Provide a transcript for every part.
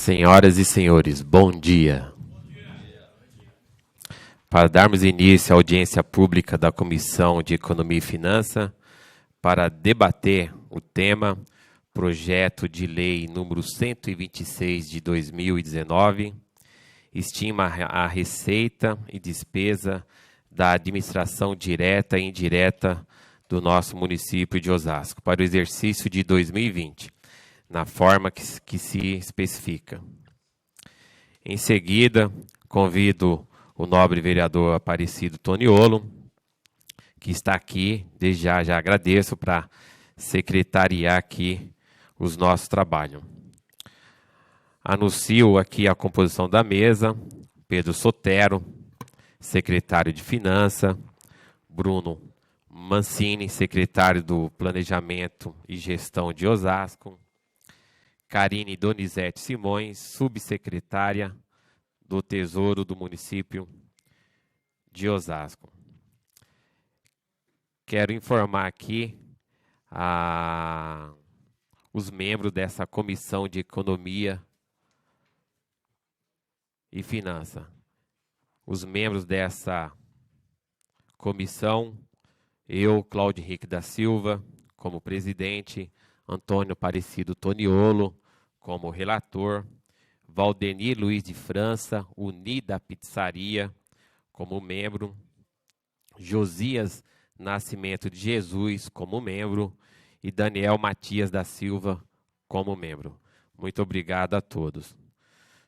Senhoras e senhores, bom dia. Para darmos início à audiência pública da Comissão de Economia e Finanças, para debater o tema Projeto de Lei número 126 de 2019, estima a receita e despesa da administração direta e indireta do nosso município de Osasco para o exercício de 2020, na forma que se especifica. Em seguida, convido o nobre vereador Aparecido Toniolo, que está aqui, desde já agradeço, para secretariar aqui os nossos trabalhos. Anuncio aqui a composição da mesa: Pedro Sotero, secretário de Finanças, Bruno Mancini, secretário do Planejamento e Gestão de Osasco, Karine Donizete Simões, subsecretária do Tesouro do município de Osasco. Quero informar aqui os membros dessa Comissão de Economia e Finanças. Os membros dessa comissão: eu, Cláudio Henrique da Silva, como presidente, Antônio Aparecido Toniolo, como relator, Valdenir Luiz de França, Unida Pizzaria, como membro, Josias Nascimento de Jesus, como membro, e Daniel Matias da Silva, como membro. Muito obrigado a todos.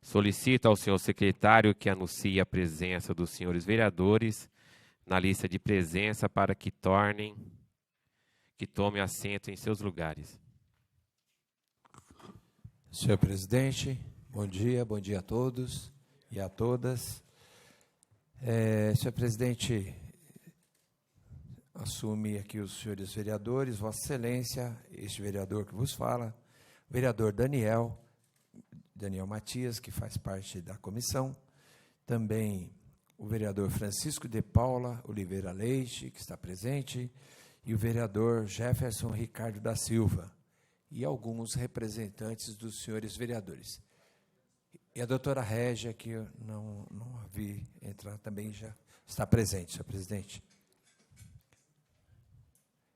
Solicito ao senhor secretário que anuncie a presença dos senhores vereadores na lista de presença para que tomem assento em seus lugares. Senhor presidente, bom dia a todos e a todas. Senhor presidente, assume aqui os senhores vereadores, Vossa Excelência, este vereador que vos fala, o vereador Daniel Matias, que faz parte da comissão, também o vereador Francisco de Paula Oliveira Leite, que está presente, e o vereador Jefferson Ricardo da Silva, e alguns representantes dos senhores vereadores. E a doutora Régia, que eu não a vi entrar, também já está presente, senhor presidente.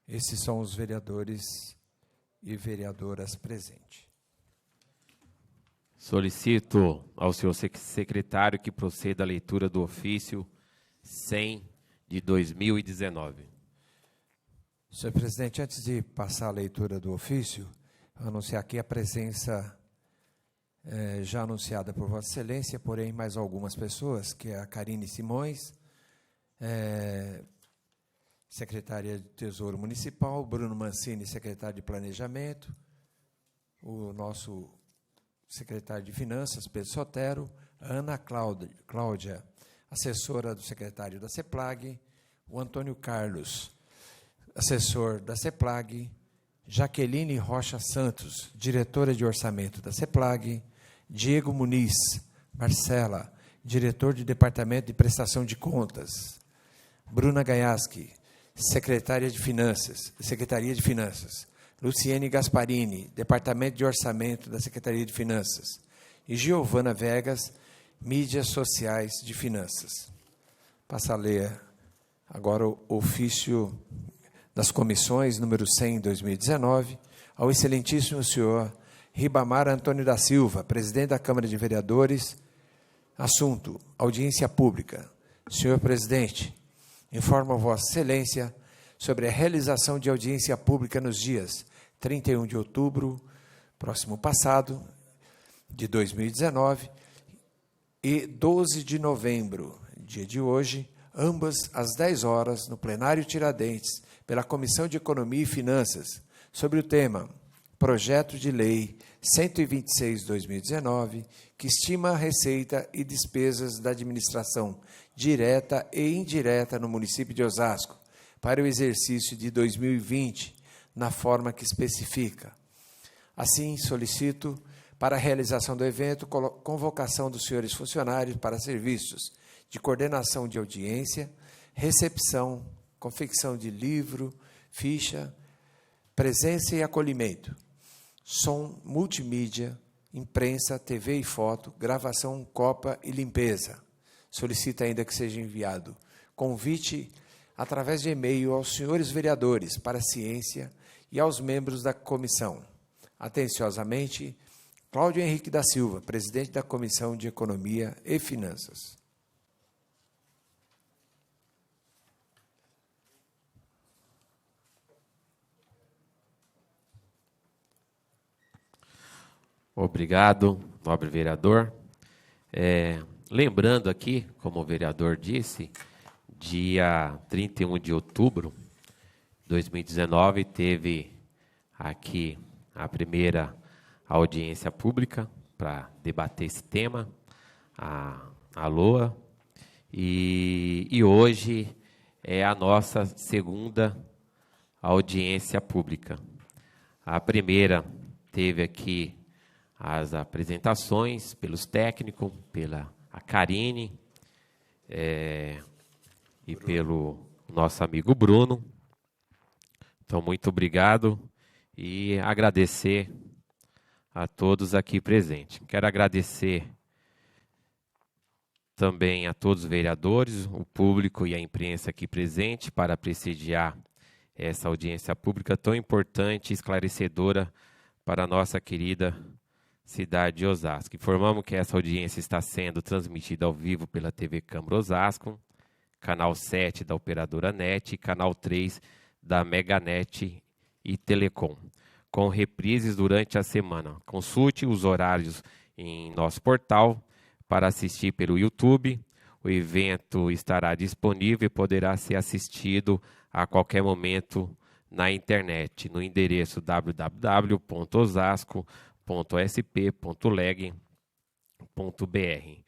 Esses são os vereadores e vereadoras presentes. Solicito ao senhor secretário que proceda à leitura do ofício 100 de 2019. Senhor presidente, antes de passar a leitura do ofício, anunciar aqui a presença já anunciada por Vossa Excelência, porém mais algumas pessoas, que é a Karine Simões, secretária de Tesouro Municipal, Bruno Mancini, secretário de Planejamento, o nosso secretário de Finanças, Pedro Sotero, Ana Cláudia, assessora do secretário da CEPLAG, o Antônio Carlos, assessor da CEPLAG, Jaqueline Rocha Santos, diretora de orçamento da CEPLAG, Diego Muniz Marcela, diretor de Departamento de Prestação de Contas, Bruna Gaiaski, Secretaria de Finanças, Luciene Gasparini, Departamento de Orçamento da Secretaria de Finanças, e Giovana Vegas, Mídias Sociais de Finanças. Passo a ler agora o ofício das comissões, número 100, 2019, ao excelentíssimo senhor Ribamar Antônio da Silva, presidente da Câmara de Vereadores. Assunto: audiência pública. Senhor presidente, informo a Vossa Excelência sobre a realização de audiência pública nos dias 31 de outubro, próximo passado, de 2019, e 12 de novembro, dia de hoje, ambas às 10 horas, no plenário Tiradentes, pela Comissão de Economia e Finanças, sobre o tema Projeto de Lei 126/2019, que estima a receita e despesas da administração direta e indireta no município de Osasco para o exercício de 2020, na forma que especifica. Assim, solicito, para a realização do evento, convocação dos senhores funcionários para serviços de coordenação de audiência, recepção, confecção de livro, ficha, presença e acolhimento, som multimídia, imprensa, TV e foto, gravação, copa e limpeza. Solicita ainda que seja enviado convite através de e-mail aos senhores vereadores para a ciência e aos membros da comissão. Atenciosamente, Cláudio Henrique da Silva, presidente da Comissão de Economia e Finanças. Obrigado, nobre vereador. Lembrando aqui, como o vereador disse, dia 31 de outubro de 2019, teve aqui a primeira audiência pública para debater esse tema, a LOA, e hoje é a nossa segunda audiência pública. A primeira teve aqui as apresentações pelos técnicos, pela Karine e pelo nosso amigo Bruno. Então, muito obrigado e agradecer a todos aqui presentes. Quero agradecer também a todos os vereadores, o público e a imprensa aqui presente para prestigiar essa audiência pública tão importante e esclarecedora para a nossa querida cidade de Osasco. Informamos que essa audiência está sendo transmitida ao vivo pela TV Câmara Osasco, canal 7 da operadora NET e canal 3 da Meganet e Telecom, com reprises durante a semana. Consulte os horários em nosso portal para assistir pelo YouTube. O evento estará disponível e poderá ser assistido a qualquer momento na internet, no endereço www.osasco.sp.leg.br.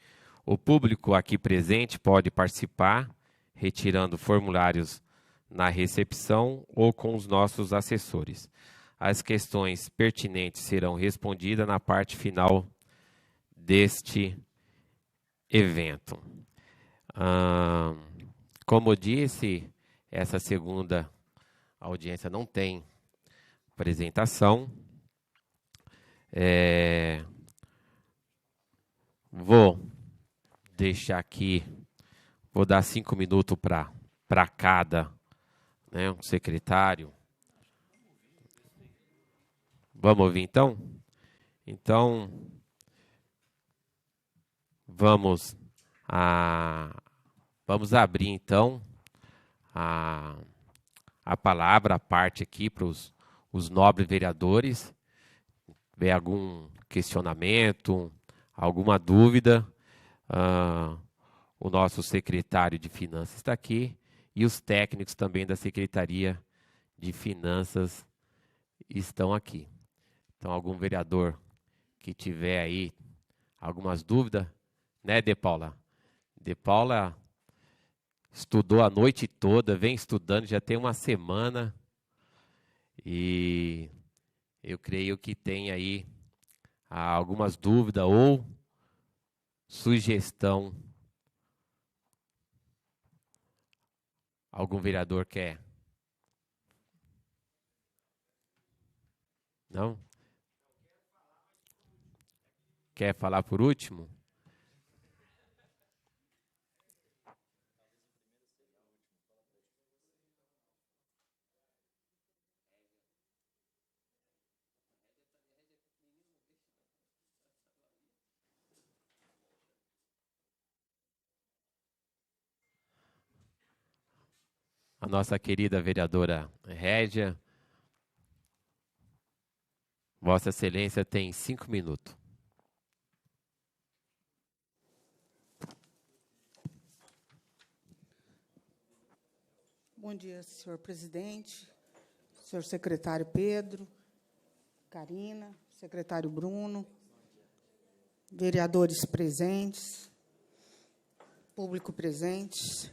O público aqui presente pode participar retirando formulários na recepção ou com os nossos assessores. As questões pertinentes serão respondidas na parte final deste evento. Como eu disse, essa segunda audiência não tem apresentação. Vou deixar aqui, vou dar 5 minutos para cada, né, um secretário. Vamos ouvir então? Então, vamos abrir então a palavra, a parte aqui para os nobres vereadores. Tiver algum questionamento, alguma dúvida, o nosso secretário de Finanças está aqui e os técnicos também da Secretaria de Finanças estão aqui. Então, algum vereador que tiver aí algumas dúvidas, né, De Paula? De Paula estudou a noite toda, vem estudando, já tem uma semana, e eu creio que tem aí algumas dúvidas ou sugestão. Algum vereador quer? Não? Quer falar por último? A nossa querida vereadora Régia. Vossa Excelência tem 5 minutos. Bom dia, senhor presidente, senhor secretário Pedro, Karina, secretário Bruno, vereadores presentes, público presente.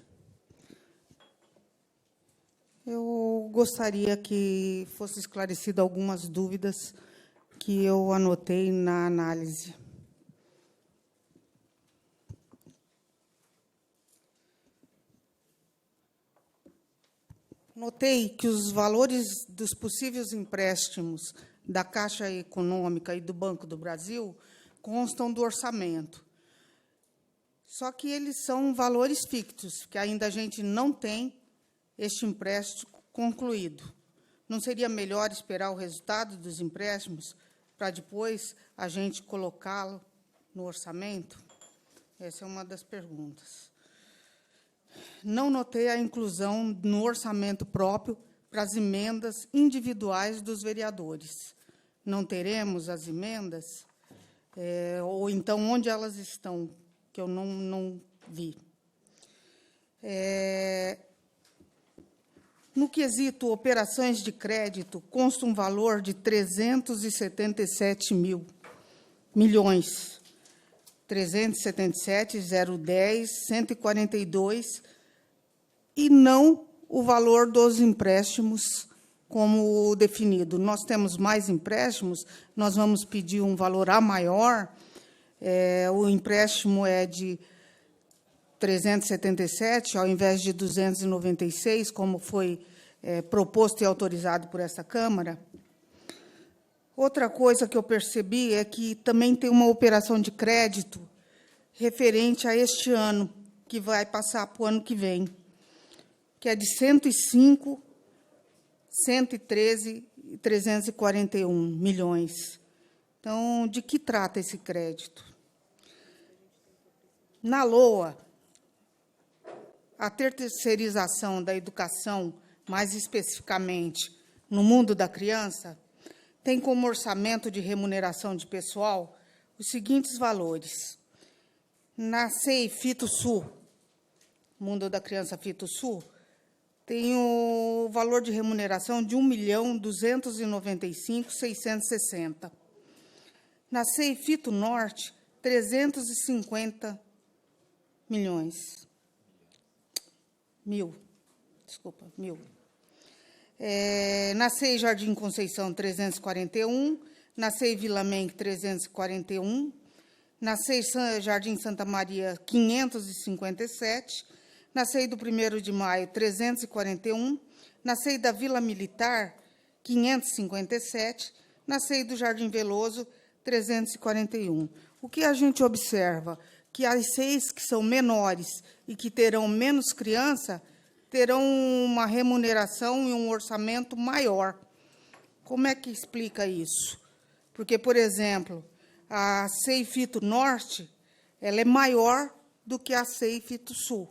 Eu gostaria que fosse esclarecido algumas dúvidas que eu anotei na análise. Notei que os valores dos possíveis empréstimos da Caixa Econômica e do Banco do Brasil constam do orçamento. Só que eles são valores fictos, que ainda a gente não tem este empréstimo concluído. Não seria melhor esperar o resultado dos empréstimos para depois a gente colocá-lo no orçamento? Essa é uma das perguntas. Não notei a inclusão no orçamento próprio para as emendas individuais dos vereadores. Não teremos as emendas? Ou então, onde elas estão, que eu não vi? No quesito operações de crédito, consta um valor de 377 milhões, 377.010.142, e não o valor dos empréstimos como definido. Nós temos mais empréstimos, nós vamos pedir um valor a maior, o empréstimo é de 377, ao invés de 296, como foi proposto e autorizado por esta Câmara. Outra coisa que eu percebi é que também tem uma operação de crédito referente a este ano, que vai passar para o ano que vem, que é de 105, 113 e 341 milhões. Então, de que trata esse crédito? Na LOA, a terceirização da educação, mais especificamente no mundo da criança, tem como orçamento de remuneração de pessoal os seguintes valores. Na CEI FitoSul, Mundo da Criança FitoSul, tem o valor de remuneração de R$ 1.295.660. Na CEI FitoNorte, 350 milhões. Mil. Na CEI Jardim Conceição, 341. Na CEI Vila Mengue, 341. Na CEI Jardim Santa Maria, 557. Na CEI do 1º de Maio, 341. Na CEI da Vila Militar, 557. Na CEI do Jardim Veloso, 341. O que a gente observa? Que as CEIs que são menores e que terão menos criança terão uma remuneração e um orçamento maior. Como é que explica isso? Porque, por exemplo, a CEI FitoNorte, ela é maior do que a CEI FitoSul.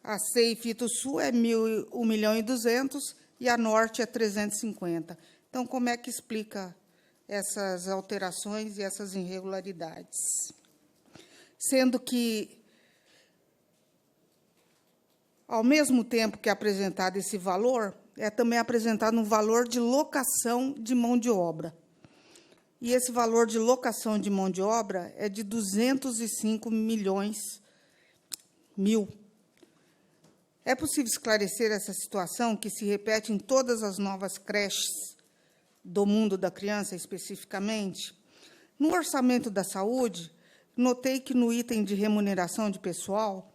A CEI FitoSul é 1.200.000 e a Norte é 350. Então, como é que explica essas alterações e essas irregularidades? Sendo que, ao mesmo tempo que é apresentado esse valor, é também apresentado um valor de locação de mão de obra. E esse valor de locação de mão de obra é de 205 milhões. É possível esclarecer essa situação que se repete em todas as novas creches do mundo da criança, especificamente? No orçamento da saúde, notei que no item de remuneração de pessoal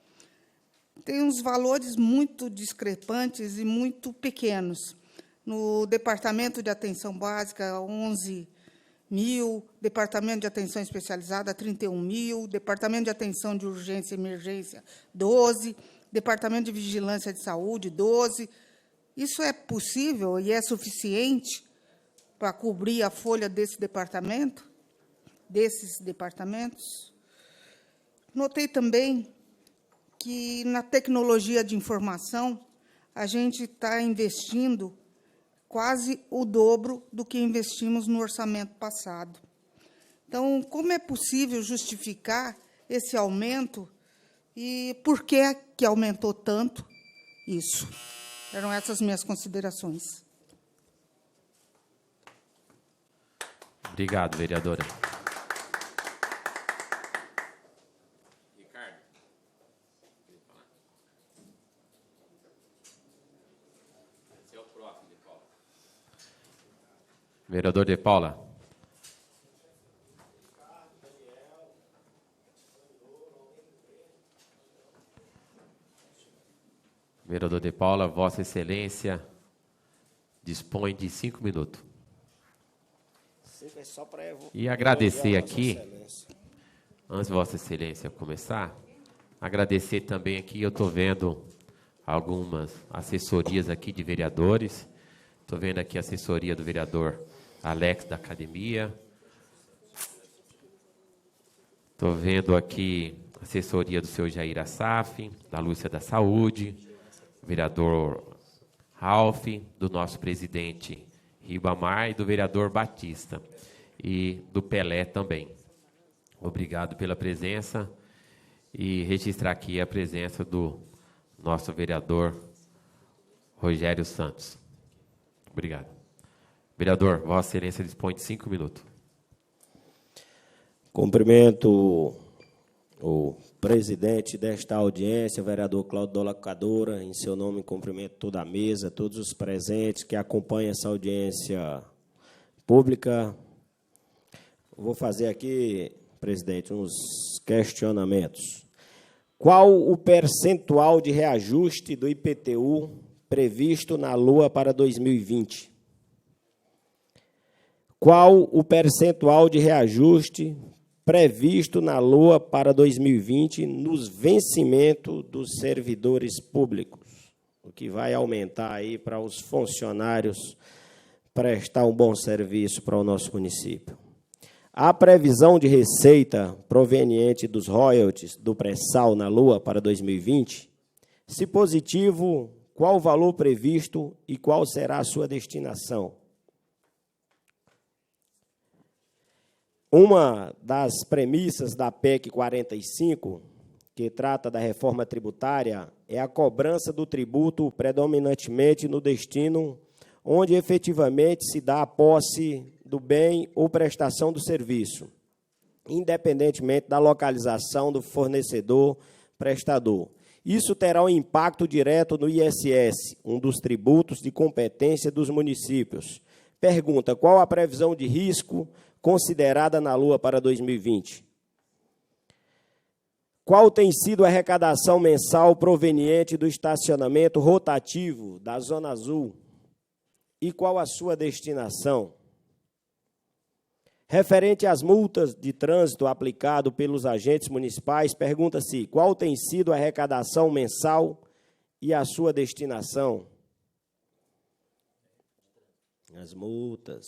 tem uns valores muito discrepantes e muito pequenos. No Departamento de Atenção Básica, 11 mil, Departamento de Atenção Especializada, 31 mil, Departamento de Atenção de Urgência e Emergência, 12, Departamento de Vigilância de Saúde, 12. Isso é possível e é suficiente para cobrir a folha desse departamento, desses departamentos? Notei também que, na tecnologia de informação, a gente está investindo quase o dobro do que investimos no orçamento passado. Então, como é possível justificar esse aumento e por que aumentou tanto isso? Eram essas minhas considerações. Obrigado, vereadora. Vereador De Paula. Vereador De Paula, Vossa Excelência, dispõe de 5 minutos. É só para e agradecer aqui, antes de Vossa Excelência começar, agradecer também aqui, eu estou vendo algumas assessorias aqui de vereadores, estou vendo aqui a assessoria do vereador Alex da Academia, estou vendo aqui a assessoria do senhor Jair Assaf, da Lúcia da Saúde, vereador Ralph, do nosso presidente Ribamar e do vereador Batista e do Pelé também. Obrigado pela presença e registrar aqui a presença do nosso vereador Rogério Santos. Obrigado. Vereador, Vossa Excelência dispõe de 5 minutos. Cumprimento o presidente desta audiência, o vereador Cláudio Dolacadora, em seu nome cumprimento toda a mesa, todos os presentes que acompanham essa audiência pública. Vou fazer aqui, presidente, uns questionamentos. Qual o percentual de reajuste do IPTU previsto na LOA para 2020? Qual o percentual de reajuste previsto na LOA para 2020 nos vencimentos dos servidores públicos, o que vai aumentar aí para os funcionários prestar um bom serviço para o nosso município. A previsão de receita proveniente dos royalties do pré-sal na LOA para 2020, se positivo, qual o valor previsto e qual será a sua destinação? Uma das premissas da PEC 45, que trata da reforma tributária, é a cobrança do tributo predominantemente no destino onde efetivamente se dá a posse do bem ou prestação do serviço, independentemente da localização do fornecedor prestador. Isso terá um impacto direto no ISS, um dos tributos de competência dos municípios. Pergunta: qual a previsão de risco considerada na LOA para 2020? Qual tem sido a arrecadação mensal proveniente do estacionamento rotativo da Zona Azul? E qual a sua destinação? Referente às multas de trânsito aplicado pelos agentes municipais, pergunta-se qual tem sido a arrecadação mensal e a sua destinação? As multas.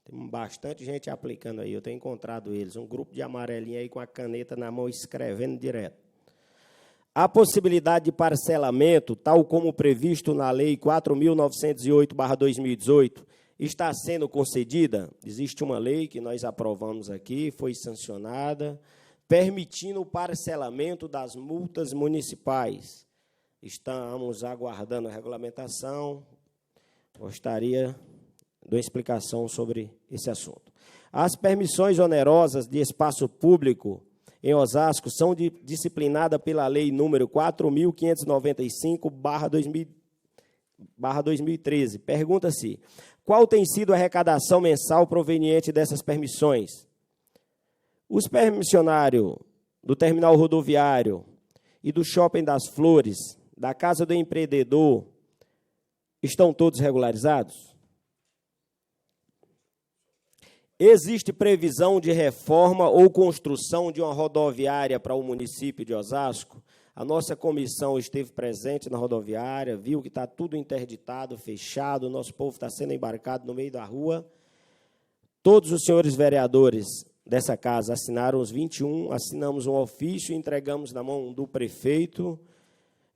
Tem bastante gente aplicando aí, eu tenho encontrado eles, um grupo de amarelinho aí com a caneta na mão, escrevendo direto. A possibilidade de parcelamento, tal como previsto na Lei 4.908/2018, está sendo concedida? Existe uma lei que nós aprovamos aqui, foi sancionada, permitindo o parcelamento das multas municipais. Estamos aguardando a regulamentação, gostaria de uma explicação sobre esse assunto. As permissões onerosas de espaço público em Osasco são disciplinadas pela Lei número 4.595/2013. Pergunta-se, qual tem sido a arrecadação mensal proveniente dessas permissões? Os permissionários do terminal rodoviário e do Shopping das Flores, da Casa do Empreendedor, estão todos regularizados? Existe previsão de reforma ou construção de uma rodoviária para o município de Osasco? A nossa comissão esteve presente na rodoviária, viu que está tudo interditado, fechado, o nosso povo está sendo embarcado no meio da rua. Todos os senhores vereadores dessa casa assinaram os 21, assinamos um ofício e entregamos na mão do prefeito.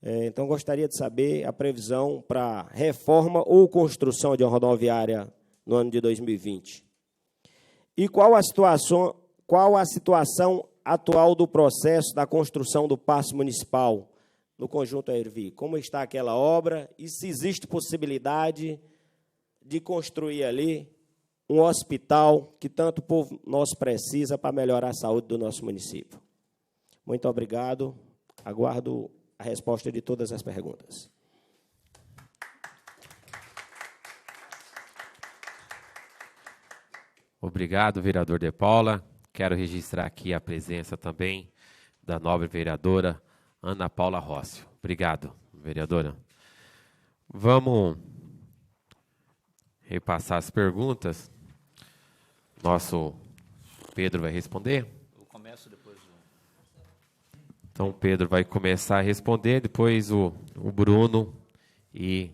Então, gostaria de saber a previsão para reforma ou construção de uma rodoviária no ano de 2020. E qual a situação atual do processo da construção do Paço Municipal no Conjunto Aervi? Como está aquela obra e se existe possibilidade de construir ali um hospital que tanto o povo nosso precisa para melhorar a saúde do nosso município? Muito obrigado. Aguardo a resposta de todas as perguntas. Obrigado, vereador De Paula. Quero registrar aqui a presença também da nobre vereadora Ana Paula Rossi. Obrigado, vereadora. Vamos repassar as perguntas. Nosso Pedro vai responder. Eu começo depois. Então, o Pedro vai começar a responder, depois o Bruno e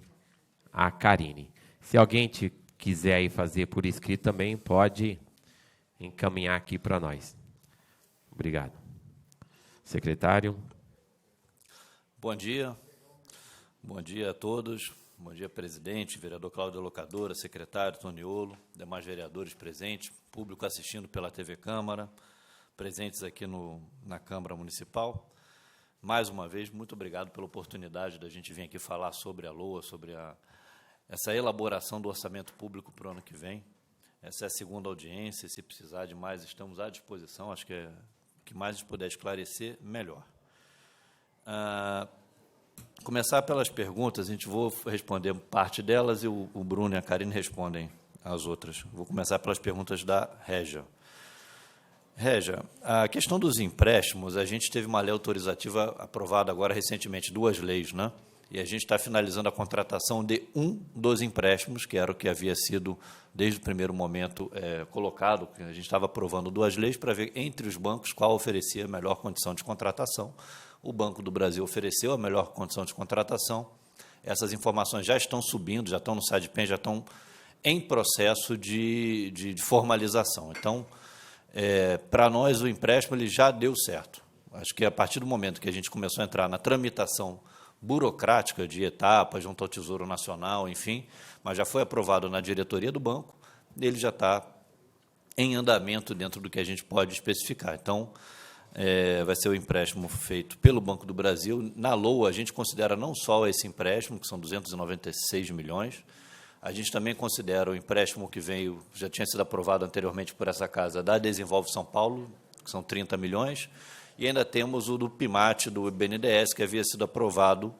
a Karine. Se alguém quiser aí fazer por escrito também, pode encaminhar aqui para nós. Obrigado. Secretário. Bom dia. Bom dia a todos. Bom dia, presidente, vereador Cláudio Locadora, secretário Toniolo, demais vereadores presentes, público assistindo pela TV Câmara, presentes aqui na Câmara Municipal. Mais uma vez, muito obrigado pela oportunidade da gente vir aqui falar sobre a LOA, sobre essa elaboração do orçamento público para o ano que vem. Essa é a segunda audiência, se precisar de mais, estamos à disposição. Acho que o que mais a gente puder esclarecer, melhor. Começar pelas perguntas, a gente vou responder parte delas e o Bruno e a Karine respondem as outras. Vou começar pelas perguntas da Régia. Régia, a questão dos empréstimos, a gente teve uma lei autorizativa aprovada agora recentemente, 2 leis, né? E a gente está finalizando a contratação de um dos empréstimos, que era o que havia sido, desde o primeiro momento, colocado, que a gente estava aprovando 2 leis para ver, entre os bancos, qual oferecia a melhor condição de contratação. O Banco do Brasil ofereceu a melhor condição de contratação. Essas informações já estão subindo, já estão no SADPEN, já estão em processo de formalização. Então, para nós, o empréstimo ele já deu certo. Acho que a partir do momento que a gente começou a entrar na tramitação burocrática de etapas junto ao Tesouro Nacional, enfim, mas já foi aprovado na diretoria do banco, ele já está em andamento dentro do que a gente pode especificar. Então, vai ser o empréstimo feito pelo Banco do Brasil. Na LOA, a gente considera não só esse empréstimo, que são 296 milhões, a gente também considera o empréstimo que veio, já tinha sido aprovado anteriormente por essa casa, da Desenvolve São Paulo, que são 30 milhões, e ainda temos o do PIMAT, do BNDES, que havia sido aprovado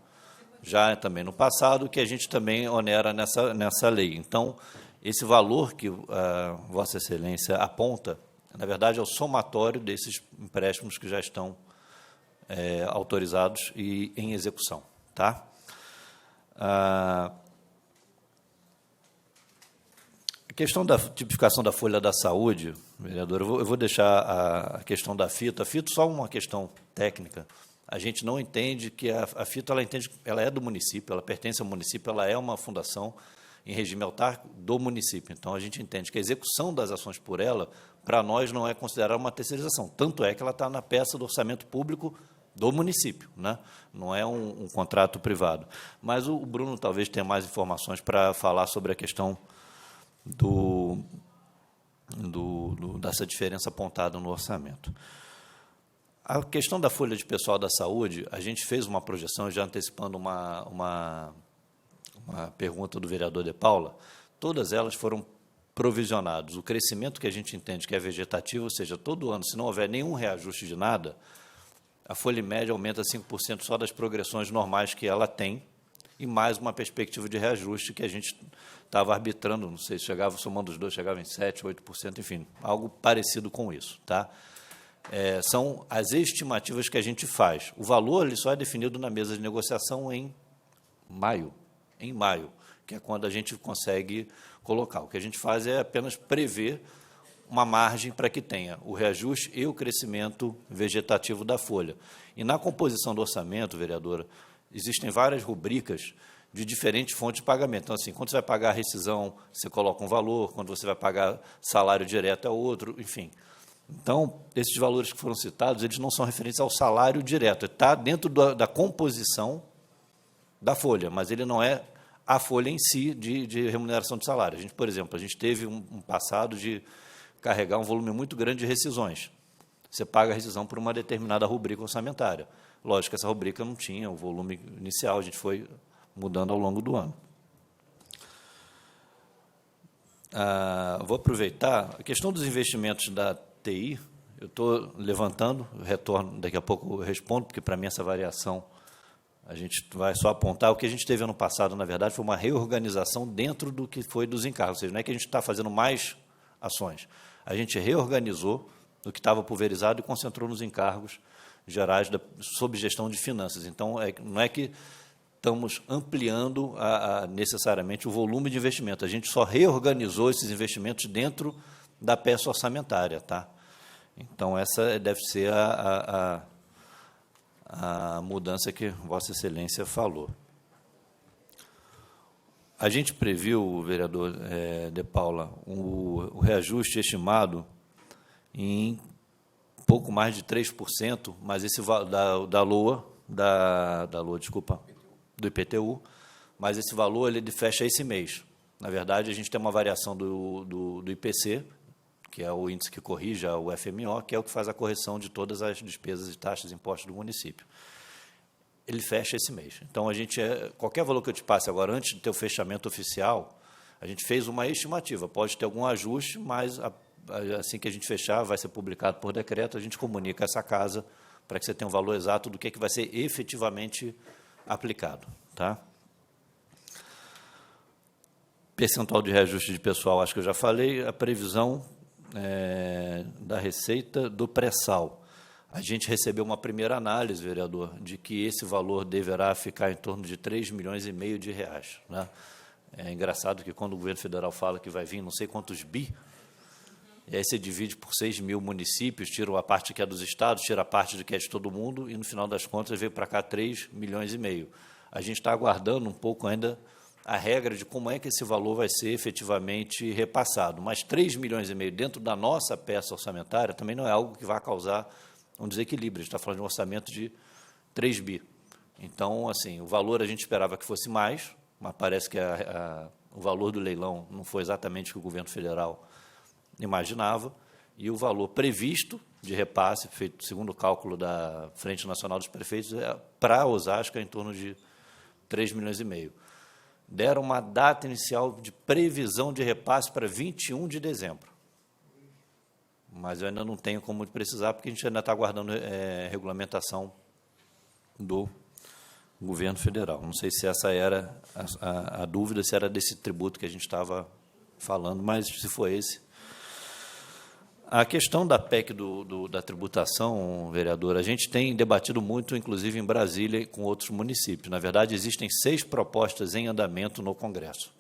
já também no passado, que a gente também onera nessa lei. Então, esse valor que Vossa Excelência aponta, na verdade, é o somatório desses empréstimos que já estão autorizados e em execução. Tá? A questão da tipificação da folha da saúde, vereador, eu vou deixar a questão da FITO. A FITO só uma questão técnica. A gente não entende que a FITO ela é do município, ela pertence ao município, ela é uma fundação em regime autárquico do município. Então, a gente entende que a execução das ações por ela, para nós, não é considerada uma terceirização. Tanto é que ela está na peça do orçamento público do município, né? Não é um contrato privado. Mas o Bruno talvez tenha mais informações para falar sobre a questão dessa diferença apontada no orçamento. A questão da folha de pessoal da saúde, a gente fez uma projeção, já antecipando uma pergunta do vereador De Paula, todas elas foram provisionadas. O crescimento que a gente entende que é vegetativo, ou seja, todo ano, se não houver nenhum reajuste de nada, a folha média aumenta 5% só das progressões normais que ela tem, e mais uma perspectiva de reajuste que a gente estava arbitrando, não sei se chegava, somando os dois, chegava em 7%, 8%, enfim, algo parecido com isso. Tá? São as estimativas que a gente faz. O valor ele só é definido na mesa de negociação em maio, que é quando a gente consegue colocar. O que a gente faz é apenas prever uma margem para que tenha o reajuste e o crescimento vegetativo da folha. E na composição do orçamento, vereadora, existem várias rubricas de diferentes fontes de pagamento. Então, assim, quando você vai pagar a rescisão, você coloca um valor, quando você vai pagar salário direto é outro, enfim. Então, esses valores que foram citados, eles não são referentes ao salário direto, está dentro da composição da folha, mas ele não é a folha em si de remuneração de salário. A gente, por exemplo, a gente teve um passado de carregar um volume muito grande de rescisões. Você paga a rescisão por uma determinada rubrica orçamentária. Lógico que essa rubrica não tinha o volume inicial, a gente foi mudando ao longo do ano. Vou aproveitar a questão dos investimentos da TI, eu estou levantando, retorno, daqui a pouco eu respondo, porque, para mim, essa variação, a gente vai só apontar. O que a gente teve ano passado, na verdade, foi uma reorganização dentro do que foi dos encargos, ou seja, não é que a gente está fazendo mais ações, a gente reorganizou o que estava pulverizado e concentrou nos encargos gerais sob gestão de finanças. Então, não é que estamos ampliando necessariamente o volume de investimento. A gente só reorganizou esses investimentos dentro da peça orçamentária. Tá? Então, essa deve ser a mudança que Vossa Excelência falou. A gente previu, vereador De Paula, o reajuste estimado em pouco mais de 3%, mas esse do IPTU, mas esse valor ele fecha esse mês. Na verdade, a gente tem uma variação do IPC, que é o índice que corrige o FMO, que é o que faz a correção de todas as despesas e taxas e impostos do município. Ele fecha esse mês. Então, qualquer valor que eu te passe agora, antes de ter o fechamento oficial, a gente fez uma estimativa. Pode ter algum ajuste, mas assim que a gente fechar, vai ser publicado por decreto, a gente comunica a essa casa para que você tenha um valor exato do que vai ser efetivamente aplicado. Tá? Percentual de reajuste de pessoal, acho que eu já falei. A previsão da receita do pré-sal. A gente recebeu uma primeira análise, vereador, de que esse valor deverá ficar em torno de 3,5 milhões de reais. Né? É engraçado que, quando o governo federal fala que vai vir não sei quantos bi, e aí você divide por 6 mil municípios, tira a parte que é dos estados, tira a parte que é de todo mundo, e, no final das contas, veio para cá 3,5 milhões. A gente está aguardando um pouco ainda a regra de como é que esse valor vai ser efetivamente repassado. Mas 3,5 milhões dentro da nossa peça orçamentária também não é algo que vai causar um desequilíbrio. A gente está falando de um orçamento de 3 bi. Então, assim, o valor a gente esperava que fosse mais, mas parece que o valor do leilão não foi exatamente o que o governo federal imaginava, e o valor previsto de repasse, feito segundo o cálculo da Frente Nacional dos Prefeitos, para Osasco é em torno de 3,5 milhões. Deram uma data inicial de previsão de repasse para 21 de dezembro. Mas eu ainda não tenho como precisar, porque a gente ainda está aguardando regulamentação do governo federal. Não sei se essa era a dúvida, se era desse tributo que a gente estava falando, mas, se for esse. A questão da PEC da tributação, vereador, a gente tem debatido muito, inclusive em Brasília e com outros municípios. Na verdade, existem 6 propostas em andamento no Congresso.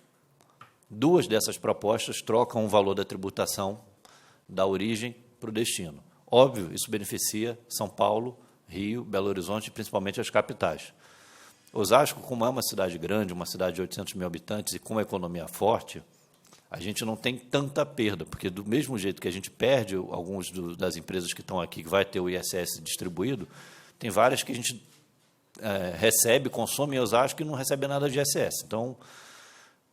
2 dessas propostas trocam o valor da tributação da origem para o destino. Óbvio, isso beneficia São Paulo, Rio, Belo Horizonte e principalmente as capitais. Osasco, como é uma cidade grande, uma cidade de 800 mil habitantes e com uma economia forte, a gente não tem tanta perda, porque do mesmo jeito que a gente perde algumas das empresas que estão aqui, que vai ter o ISS distribuído, tem várias que a gente recebe, consome em Osasco e não recebe nada de ISS. Então,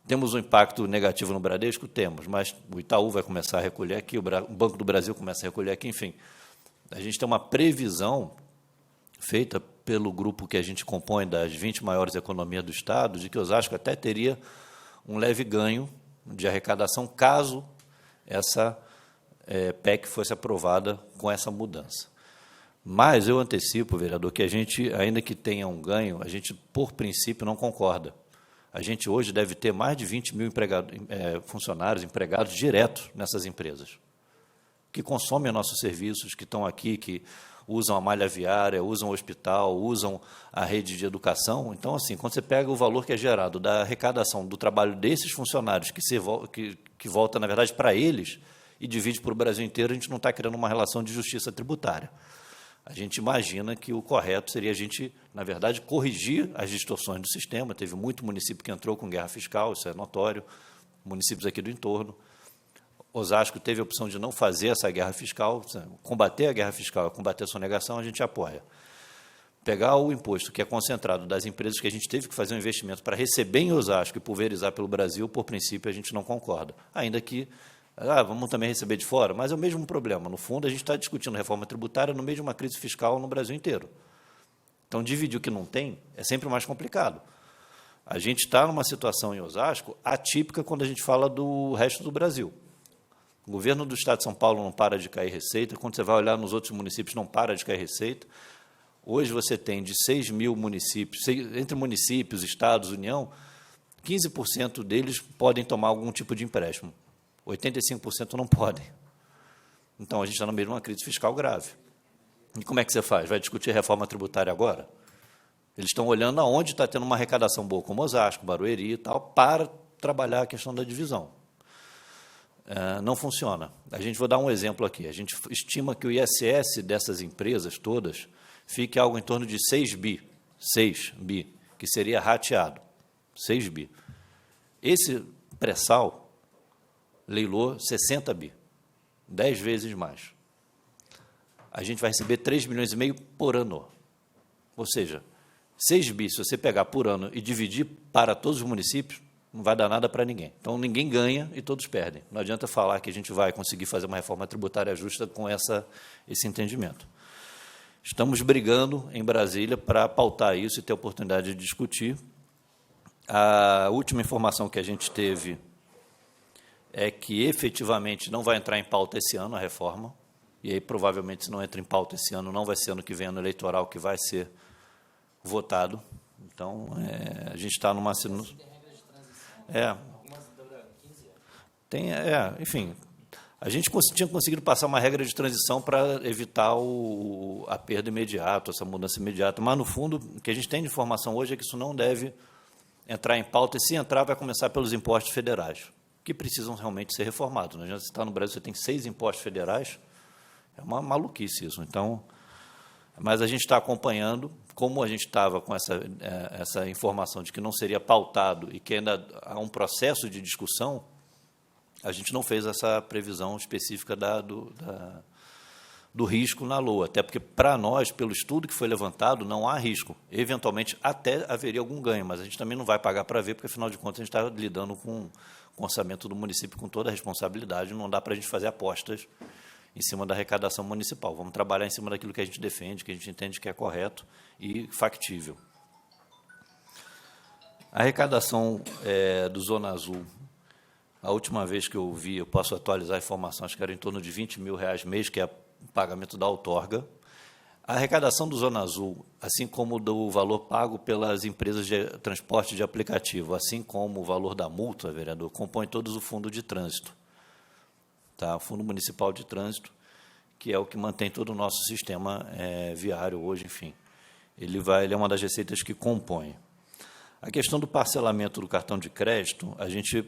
temos um impacto negativo no Bradesco? Temos, mas o Itaú vai começar a recolher aqui, o Banco do Brasil começa a recolher aqui, enfim. A gente tem uma previsão feita pelo grupo que a gente compõe das 20 maiores economias do Estado, de que Osasco até teria um leve ganho de arrecadação caso essa PEC fosse aprovada com essa mudança. Mas eu antecipo, vereador, que a gente, ainda que tenha um ganho, a gente, por princípio, não concorda. A gente hoje deve ter mais de 20 mil funcionários, empregados diretos nessas empresas, que consomem nossos serviços, que estão aqui, que usam a malha viária, usam o hospital, usam a rede de educação. Então, assim, quando você pega o valor que é gerado da arrecadação do trabalho desses funcionários, que volta, na verdade, para eles, e divide para o Brasil inteiro, a gente não está criando uma relação de justiça tributária. A gente imagina que o correto seria a gente, na verdade, corrigir as distorções do sistema. Teve muito município que entrou com guerra fiscal, isso é notório, municípios aqui do entorno. Osasco teve a opção de não fazer essa guerra fiscal, combater a guerra fiscal, combater a sonegação, a gente apoia. Pegar o imposto que é concentrado das empresas que a gente teve que fazer um investimento para receber em Osasco e pulverizar pelo Brasil, por princípio, a gente não concorda. Ainda que vamos também receber de fora, mas é o mesmo problema. No fundo, a gente está discutindo reforma tributária no meio de uma crise fiscal no Brasil inteiro. Então, dividir o que não tem é sempre mais complicado. A gente está numa situação em Osasco atípica quando a gente fala do resto do Brasil. O governo do Estado de São Paulo não para de cair receita, quando você vai olhar nos outros municípios, não para de cair receita. Hoje você tem de 6 mil municípios, entre municípios, estados, União, 15% deles podem tomar algum tipo de empréstimo. 85% não podem. Então, a gente está no meio de uma crise fiscal grave. E como é que você faz? Vai discutir reforma tributária agora? Eles estão olhando aonde está tendo uma arrecadação boa, como Osasco, Barueri e tal, para trabalhar a questão da divisão. Não funciona. Vou dar um exemplo aqui. A gente estima que o ISS dessas empresas todas fique algo em torno de 6 bi, que seria rateado. 6 bi. Esse pré-sal leilou 60 bi, 10 vezes mais. A gente vai receber 3,5 milhões por ano. Ou seja, 6 bi, se você pegar por ano e dividir para todos os municípios, não vai dar nada para ninguém. Então, ninguém ganha e todos perdem. Não adianta falar que a gente vai conseguir fazer uma reforma tributária justa com esse entendimento. Estamos brigando em Brasília para pautar isso e ter a oportunidade de discutir. A última informação que a gente teve é que, efetivamente, não vai entrar em pauta esse ano a reforma, e aí, provavelmente, se não entra em pauta esse ano, não vai ser ano que vem, ano eleitoral, que vai ser votado. Então, a gente está numa... enfim, a gente tinha conseguido passar uma regra de transição para evitar a perda imediata, essa mudança imediata, mas, no fundo, o que a gente tem de informação hoje é que isso não deve entrar em pauta, e se entrar, vai começar pelos impostos federais, que precisam realmente ser reformados. Não adianta você estar no Brasil, você tem 6 impostos federais, é uma maluquice isso. Então, mas a gente está acompanhando, como a gente estava com essa informação de que não seria pautado e que ainda há um processo de discussão, a gente não fez essa previsão específica do risco na LOA, até porque, para nós, pelo estudo que foi levantado, não há risco. Eventualmente, até haveria algum ganho, mas a gente também não vai pagar para ver, porque, afinal de contas, a gente está lidando com o orçamento do município com toda a responsabilidade, não dá para a gente fazer apostas em cima da arrecadação municipal. Vamos trabalhar em cima daquilo que a gente defende, que a gente entende que é correto e factível. A arrecadação do Zona Azul, a última vez que eu vi, eu posso atualizar a informação, acho que era em torno de R$20 mil mês, que é o pagamento da outorga. A arrecadação do Zona Azul, assim como do valor pago pelas empresas de transporte de aplicativo, assim como o valor da multa, vereador, compõe todos o fundo de trânsito. Tá? O Fundo Municipal de Trânsito, que é o que mantém todo o nosso sistema viário hoje, enfim. Ele é uma das receitas que compõe. A questão do parcelamento do cartão de crédito, a gente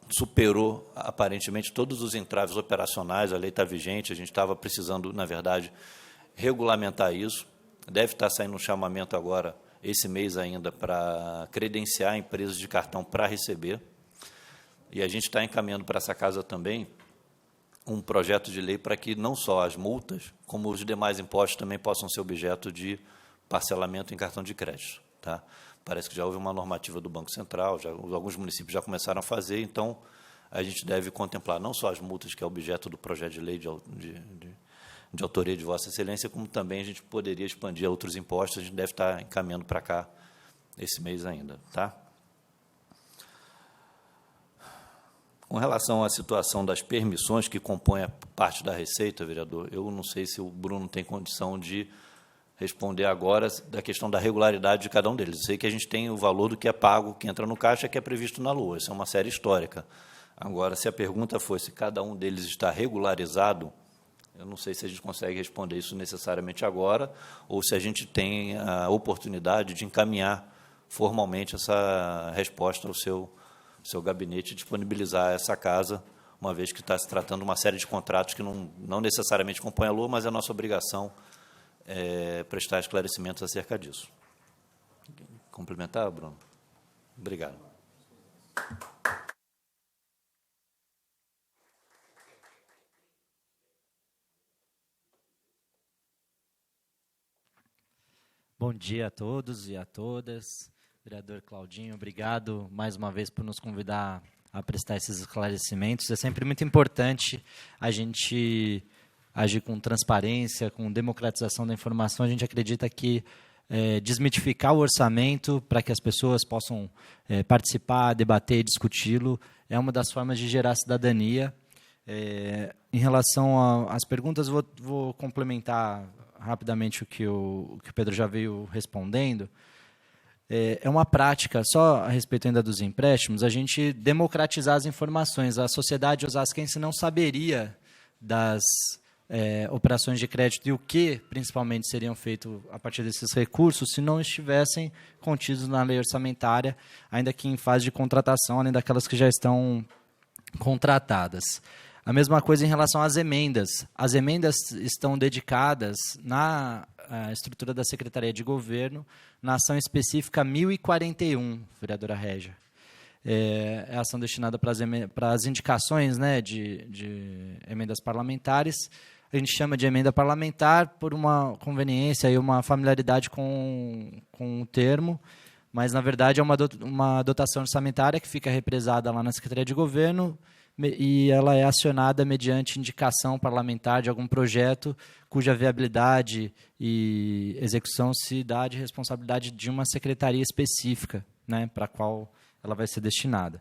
superou, aparentemente, todos os entraves operacionais, a lei está vigente, a gente estava precisando, na verdade, regulamentar isso. Deve estar saindo um chamamento agora, esse mês ainda, para credenciar empresas de cartão para receber. E a gente está encaminhando para essa casa também um projeto de lei para que não só as multas, como os demais impostos também possam ser objeto de parcelamento em cartão de crédito. Tá? Parece que já houve uma normativa do Banco Central, alguns municípios já começaram a fazer, então a gente deve contemplar não só as multas, que é objeto do projeto de lei de autoria de Vossa Excelência, como também a gente poderia expandir a outros impostos, a gente deve estar encaminhando para cá esse mês ainda. Tá? Com relação à situação das permissões que compõem a parte da Receita, vereador, eu não sei se o Bruno tem condição de responder agora da questão da regularidade de cada um deles. Eu sei que a gente tem o valor do que é pago, que entra no caixa, que é previsto na LOA. Isso é uma série histórica. Agora, se a pergunta for se cada um deles está regularizado, eu não sei se a gente consegue responder isso necessariamente agora, ou se a gente tem a oportunidade de encaminhar formalmente essa resposta ao seu gabinete e disponibilizar essa casa, uma vez que está se tratando de uma série de contratos que não necessariamente compõem a LOA, mas é a nossa obrigação prestar esclarecimentos acerca disso. Complementar, Bruno? Obrigado. Bom dia a todos e a todas. Vereador Claudinho, obrigado mais uma vez por nos convidar a prestar esses esclarecimentos. É sempre muito importante a gente agir com transparência, com democratização da informação. A gente acredita que desmitificar o orçamento para que as pessoas possam participar, debater, discuti-lo, é uma das formas de gerar cidadania. Em relação às perguntas, vou complementar rapidamente o que o Pedro já veio respondendo. É uma prática, só a respeito ainda dos empréstimos, a gente democratizar as informações. A sociedade osasquense não saberia operações de crédito e o que, principalmente, seriam feitos a partir desses recursos se não estivessem contidos na lei orçamentária, ainda que em fase de contratação, além daquelas que já estão contratadas. A mesma coisa em relação às emendas. As emendas estão dedicadas na estrutura da Secretaria de Governo, na ação específica 1041, vereadora Régia. É a ação destinada para as indicações, né, de emendas parlamentares. A gente chama de emenda parlamentar por uma conveniência e uma familiaridade com o termo, mas, na verdade, é uma dotação orçamentária que fica represada lá na Secretaria de Governo e ela é acionada mediante indicação parlamentar de algum projeto cuja viabilidade e execução se dá de responsabilidade de uma secretaria específica, né, para a qual ela vai ser destinada.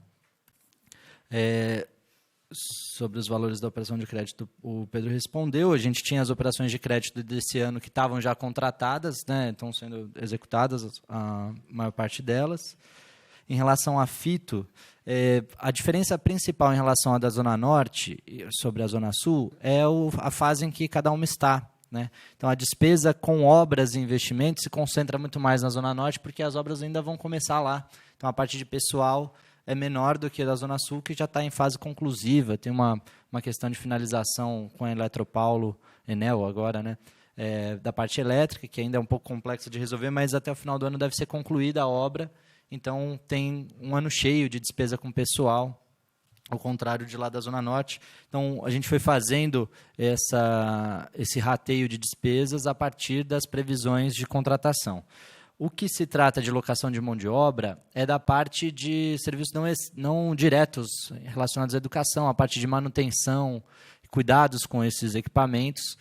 Sobre os valores da operação de crédito, o Pedro respondeu. A gente tinha as operações de crédito desse ano que estavam já contratadas, né, estão sendo executadas a maior parte delas. Em relação à FITO, a diferença principal em relação à da Zona Norte sobre a Zona Sul é a fase em que cada uma está, né? Então, a despesa com obras e investimentos se concentra muito mais na Zona Norte, porque as obras ainda vão começar lá. Então, a parte de pessoal é menor do que a da Zona Sul, que já está em fase conclusiva. Tem uma questão de finalização com a Eletropaulo, Enel agora, né? Da parte elétrica, que ainda é um pouco complexa de resolver, mas até o final do ano deve ser concluída a obra. Então, tem um ano cheio de despesa com pessoal, ao contrário de lá da Zona Norte. Então, a gente foi fazendo esse rateio de despesas a partir das previsões de contratação. O que se trata de locação de mão de obra é da parte de serviços não diretos relacionados à educação, a parte de manutenção, cuidados com esses equipamentos,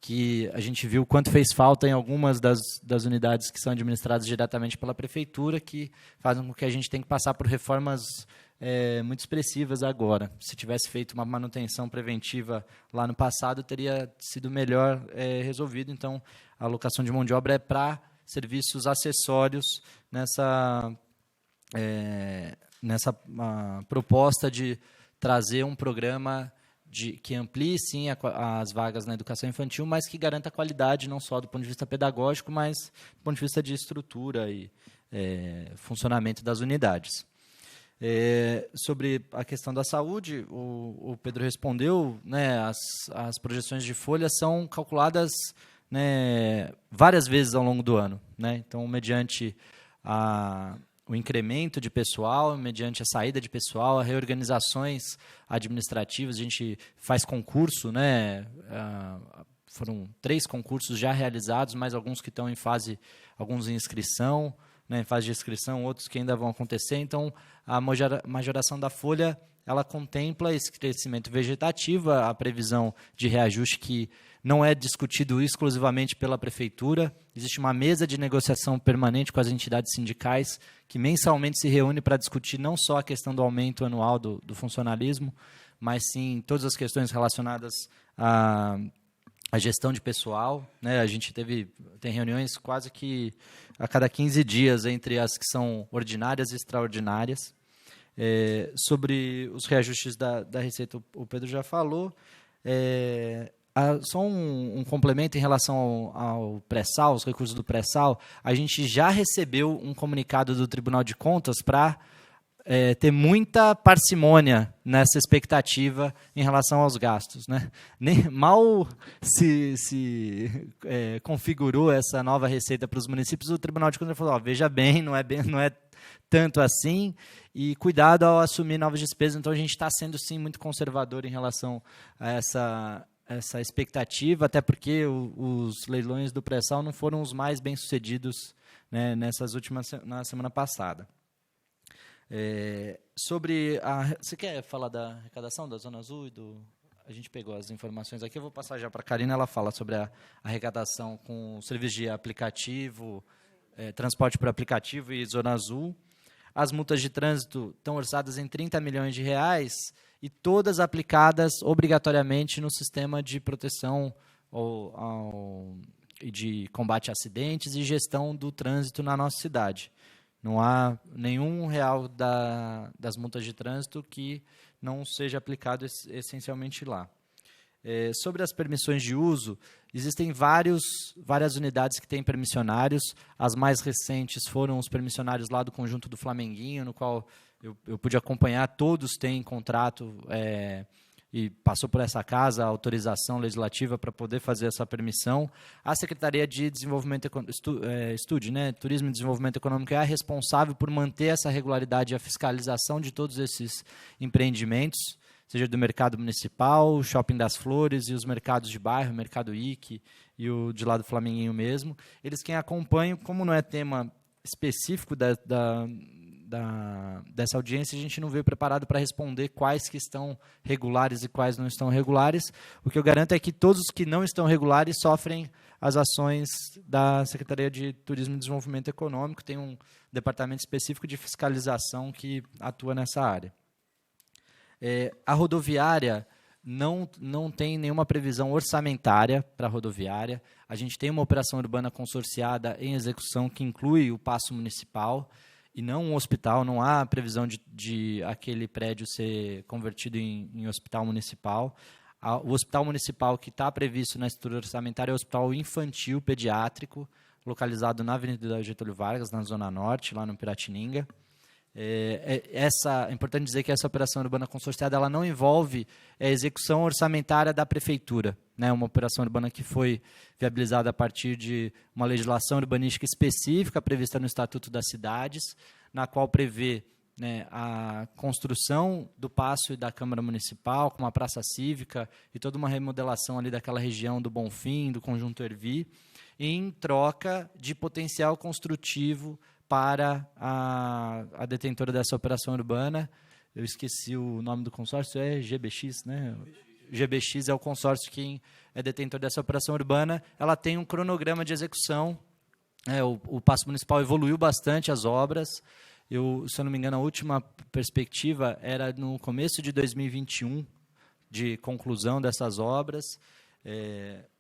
que a gente viu quanto fez falta em algumas das unidades que são administradas diretamente pela prefeitura, que fazem com que a gente tenha que passar por reformas muito expressivas agora. Se tivesse feito uma manutenção preventiva lá no passado, teria sido melhor resolvido. Então, a alocação de mão de obra é para serviços acessórios nessa proposta de trazer um programa que amplie, sim, as vagas na educação infantil, mas que garanta a qualidade, não só do ponto de vista pedagógico, mas do ponto de vista de estrutura e funcionamento das unidades. Sobre a questão da saúde, o Pedro respondeu, né, as projeções de folha são calculadas, né, várias vezes ao longo do ano, né? Então, mediante o incremento de pessoal, mediante a saída de pessoal, as reorganizações administrativas, a gente faz concurso, né? Foram 3 concursos já realizados, mais alguns que estão em fase, alguns em inscrição, né, em fase de inscrição, outros que ainda vão acontecer. Então, a majoração da folha, ela contempla esse crescimento vegetativo, a previsão de reajuste que não é discutido exclusivamente pela prefeitura. Existe uma mesa de negociação permanente com as entidades sindicais que mensalmente se reúne para discutir não só a questão do aumento anual do funcionalismo, mas sim todas as questões relacionadas à gestão de pessoal, né? A gente tem reuniões quase que a cada 15 dias entre as que são ordinárias e extraordinárias. Sobre os reajustes da Receita, o Pedro já falou. Só um complemento em relação ao pré-sal, os recursos do pré-sal. A gente já recebeu um comunicado do Tribunal de Contas para ter muita parcimônia nessa expectativa em relação aos gastos, né? Mal se configurou essa nova receita para os municípios, o Tribunal de Contas falou: veja bem, não é tanto assim, e cuidado ao assumir novas despesas. Então, a gente está sendo, sim, muito conservador em relação a essa expectativa, até porque os leilões do pré-sal não foram os mais bem-sucedidos, né, na semana passada. Você quer falar da arrecadação da Zona Azul? A gente pegou as informações aqui, eu vou passar já para a Karina, ela fala sobre a arrecadação com serviço de aplicativo, transporte por aplicativo e Zona Azul. As multas de trânsito estão orçadas em R$30 milhões e todas aplicadas obrigatoriamente no sistema de proteção e de combate a acidentes e gestão do trânsito na nossa cidade. Não há nenhum real das multas de trânsito que não seja aplicado essencialmente lá. Sobre as permissões de uso, existem várias unidades que têm permissionários. As mais recentes foram os permissionários lá do Conjunto do Flamenguinho, no qual eu pude acompanhar. Todos têm contrato e passou por essa casa a autorização legislativa para poder fazer essa permissão. A Secretaria de Desenvolvimento Turismo e Desenvolvimento Econômico é a responsável por manter essa regularidade e a fiscalização de todos esses empreendimentos, seja do mercado municipal, Shopping das Flores e os mercados de bairro, o Mercado IC e o de lá do Flamenguinho mesmo. Eles quem acompanham, como não é tema específico dessa audiência, a gente não veio preparado para responder quais que estão regulares e quais não estão regulares. O que eu garanto é que todos os que não estão regulares sofrem as ações da Secretaria de Turismo e Desenvolvimento Econômico. Tem um departamento específico de fiscalização que atua nessa área. A rodoviária não tem nenhuma previsão orçamentária para a rodoviária. A gente tem uma operação urbana consorciada em execução que inclui o Paço Municipal e não um hospital. Não há previsão de aquele prédio ser convertido em hospital municipal. O hospital municipal que está previsto na estrutura orçamentária é o Hospital Infantil Pediátrico, localizado na Avenida Getúlio Vargas, na Zona Norte, lá no Piratininga. É importante dizer que essa operação urbana consorciada ela não envolve a execução orçamentária da prefeitura, né? Uma operação urbana que foi viabilizada a partir de uma legislação urbanística específica prevista no Estatuto das Cidades, na qual prevê, né, a construção do Paço e da Câmara Municipal, com uma praça cívica e toda uma remodelação ali daquela região do Bonfim, do Conjunto Ervi, em troca de potencial construtivo para a detentora dessa operação urbana. Eu esqueci o nome do consórcio, é GBX, né? GBX é o consórcio que é detentor dessa operação urbana. Ela tem um cronograma de execução. O Paço Municipal evoluiu bastante as obras. Se eu não me engano, a última perspectiva era no começo de 2021, de conclusão dessas obras,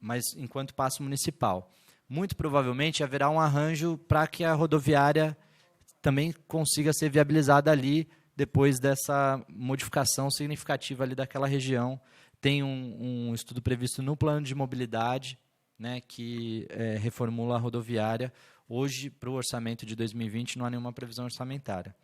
mas enquanto Paço Municipal. Muito provavelmente haverá um arranjo para que a rodoviária também consiga ser viabilizada ali, depois dessa modificação significativa ali daquela região. Tem um estudo previsto no plano de mobilidade, né, que reformula a rodoviária. Hoje, para o orçamento de 2020, não há nenhuma previsão orçamentária.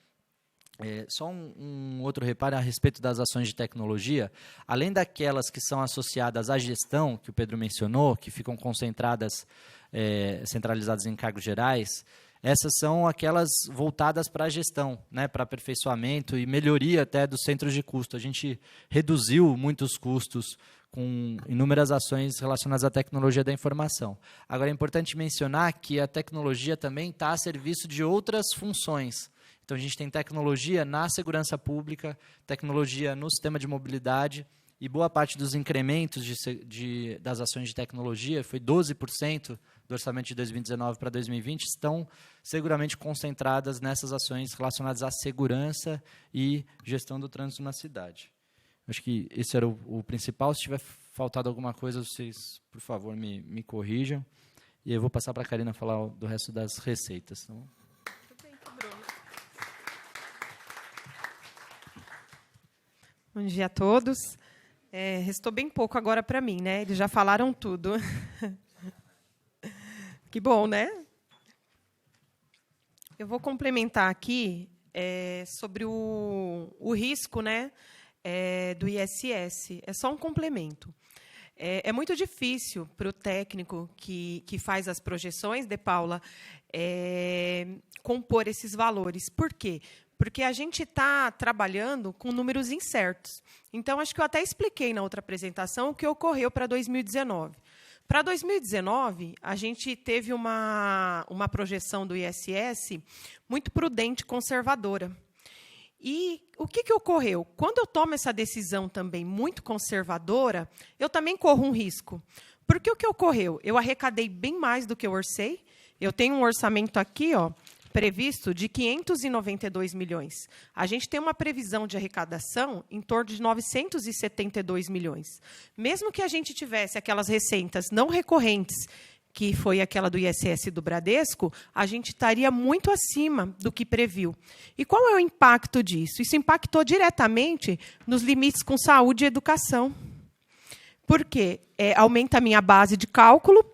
Só um outro reparo a respeito das ações de tecnologia. Além daquelas que são associadas à gestão, que o Pedro mencionou, que ficam concentradas, centralizadas em cargos gerais, essas são aquelas voltadas para a gestão, né, para aperfeiçoamento e melhoria até dos centros de custo. A gente reduziu muitos custos com inúmeras ações relacionadas à tecnologia da informação. Agora, é importante mencionar que a tecnologia também está a serviço de outras funções. Então, a gente tem tecnologia na segurança pública, tecnologia no sistema de mobilidade, e boa parte dos incrementos das ações de tecnologia, foi 12% do orçamento de 2019 para 2020, estão seguramente concentradas nessas ações relacionadas à segurança e gestão do trânsito na cidade. Acho que esse era o principal. Se tiver faltado alguma coisa, vocês, por favor, me corrijam. E eu vou passar para a Karina falar do resto das receitas. Então, bom dia a todos. Restou bem pouco agora para mim, né? Eles já falaram tudo. Que bom, né? Eu vou complementar aqui sobre o risco, né, do ISS. É só um complemento. É muito difícil para o técnico que faz as projeções, de Paula, compor esses valores. Por quê? Porque a gente está trabalhando com números incertos. Então, acho que eu até expliquei na outra apresentação o que ocorreu para 2019. Para 2019, a gente teve uma projeção do ISS muito prudente e conservadora. E o que ocorreu? Quando eu tomo essa decisão também muito conservadora, eu também corro um risco. Porque o que ocorreu? Eu arrecadei bem mais do que eu orcei. Eu tenho um orçamento aqui, ó, previsto de 592 milhões. A gente tem uma previsão de arrecadação em torno de 972 milhões. Mesmo que a gente tivesse aquelas receitas não recorrentes, que foi aquela do ISS do Bradesco, a gente estaria muito acima do que previu. E qual é o impacto disso? Isso impactou diretamente nos limites com saúde e educação. porque aumenta a minha base de cálculo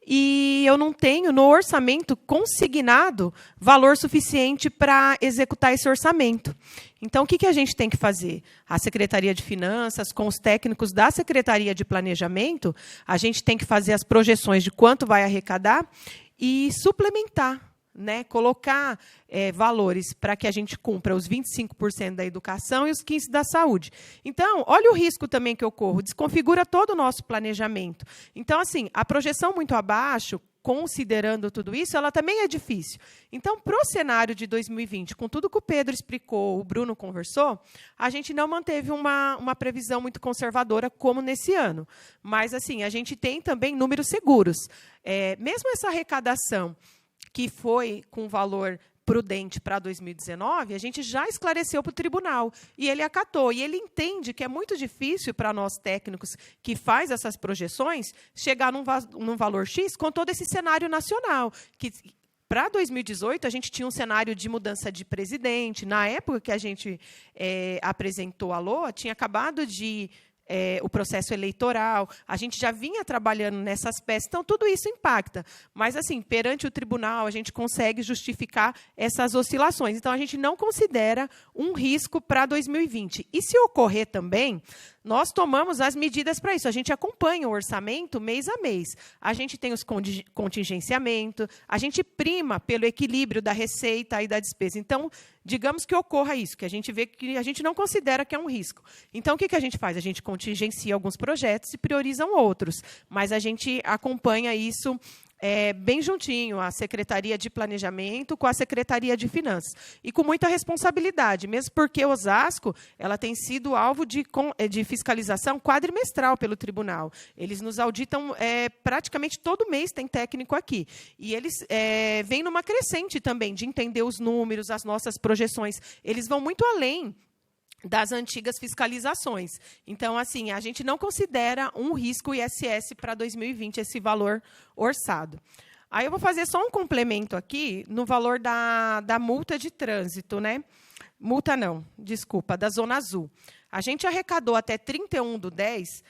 e eu não tenho no orçamento consignado valor suficiente para executar esse orçamento. Então, o que a gente tem que fazer? A Secretaria de Finanças, com os técnicos da Secretaria de Planejamento, a gente tem que fazer as projeções de quanto vai arrecadar e suplementar, né, colocar valores para que a gente cumpra os 25% da educação e os 15% da saúde. Então, olha o risco também que eu corro, desconfigura todo o nosso planejamento. Então, assim, a projeção muito abaixo, considerando tudo isso, ela também é difícil. Então, para o cenário de 2020, com tudo que o Pedro explicou, o Bruno conversou, a gente não manteve uma previsão muito conservadora como nesse ano. Mas, assim, a gente tem também números seguros. Mesmo essa arrecadação que foi com valor prudente para 2019, a gente já esclareceu para o tribunal, e ele acatou. E ele entende que é muito difícil para nós técnicos que faz essas projeções chegar num valor X com todo esse cenário nacional, que para 2018, a gente tinha um cenário de mudança de presidente. Na época que a gente apresentou a LOA, tinha acabado de o processo eleitoral, a gente já vinha trabalhando nessas peças, então tudo isso impacta. Mas, assim, perante o tribunal, a gente consegue justificar essas oscilações. Então, a gente não considera um risco para 2020. E, se ocorrer também, nós tomamos as medidas para isso. A gente acompanha o orçamento mês a mês. A gente tem os contingenciamentos, a gente prima pelo equilíbrio da receita e da despesa. Então, digamos que ocorra isso, que a gente vê que a gente não considera que é um risco. Então, o que a gente faz? A gente contingencia alguns projetos e priorizam outros. Mas a gente acompanha isso bem juntinho, a Secretaria de Planejamento com a Secretaria de Finanças. E com muita responsabilidade, mesmo porque Osasco ela tem sido alvo de fiscalização quadrimestral pelo tribunal. Eles nos auditam praticamente todo mês, tem técnico aqui. E eles vêm numa crescente também de entender os números, as nossas projeções. Eles vão muito além das antigas fiscalizações. Então, assim, a gente não considera um risco ISS para 2020, esse valor orçado. Aí eu vou fazer só um complemento aqui no valor da multa de trânsito, né? Multa não, desculpa, da Zona Azul. A gente arrecadou até 31/10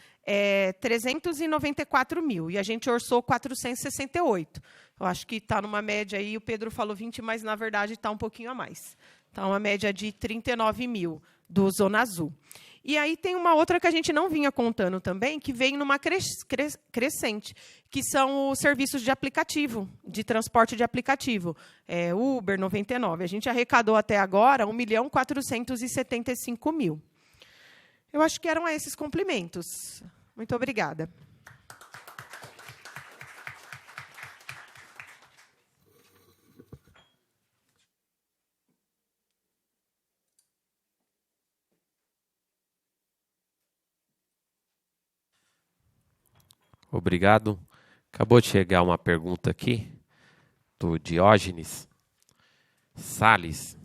394 mil, e a gente orçou 468. Eu acho que está numa média aí, o Pedro falou 20, mas, na verdade, está um pouquinho a mais. Está uma média de 39 mil do Zona Azul. E aí tem uma outra que a gente não vinha contando também, que vem numa crescente, que são os serviços de aplicativo, de transporte de aplicativo, Uber 99. A gente arrecadou até agora 1.475.000. Eu acho que eram esses complementos. Muito obrigada. Obrigado. Acabou de chegar uma pergunta aqui do Diógenes Salles.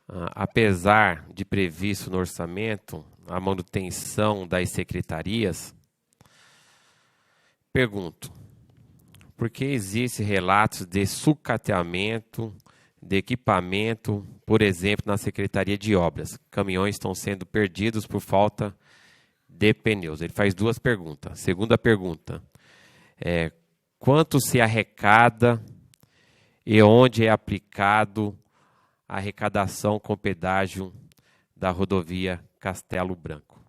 Apesar de previsto no orçamento a manutenção das secretarias, pergunto, por que existem relatos de sucateamento de equipamento, por exemplo, na Secretaria de Obras? Caminhões estão sendo perdidos por falta de pneus. Ele faz duas perguntas. Segunda pergunta, quanto se arrecada e onde é aplicado a arrecadação com pedágio da rodovia Castelo Branco?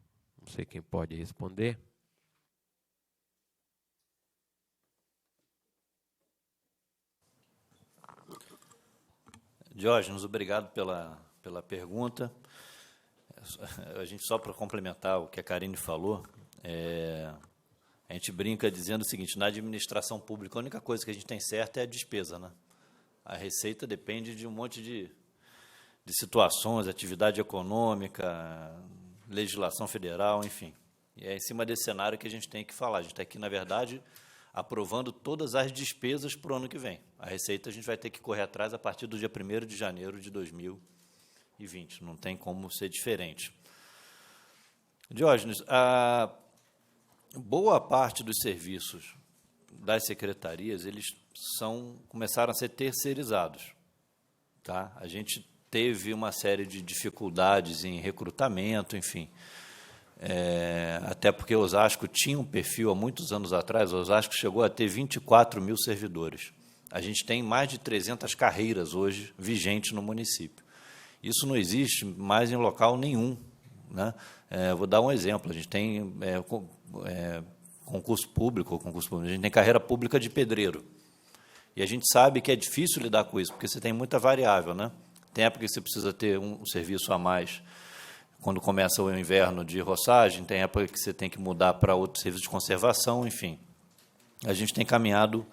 Não sei quem pode responder. Diógenes, obrigado pela pergunta. A gente, só para complementar o que a Karine falou, a gente brinca dizendo o seguinte: na administração pública, a única coisa que a gente tem certa é a despesa, né? A receita depende de um monte de situações, atividade econômica, legislação federal, enfim. E é em cima desse cenário que a gente tem que falar. A gente está aqui, na verdade, aprovando todas as despesas para o ano que vem. A receita a gente vai ter que correr atrás a partir do dia 1º de janeiro de 2020. Não tem como ser diferente. Diógenes, a boa parte dos serviços das secretarias, eles começaram a ser terceirizados. Tá? A gente teve uma série de dificuldades em recrutamento, enfim. até porque Osasco tinha um perfil há muitos anos atrás. Osasco chegou a ter 24 mil servidores. A gente tem mais de 300 carreiras hoje vigentes no município. Isso não existe mais em local nenhum, né? Vou dar um exemplo. A gente tem concurso público, a gente tem carreira pública de pedreiro. E a gente sabe que é difícil lidar com isso, porque você tem muita variável, né? Tem época que você precisa ter um serviço a mais quando começa o inverno de roçagem, tem época que você tem que mudar para outro serviço de conservação, enfim. A gente tem caminhado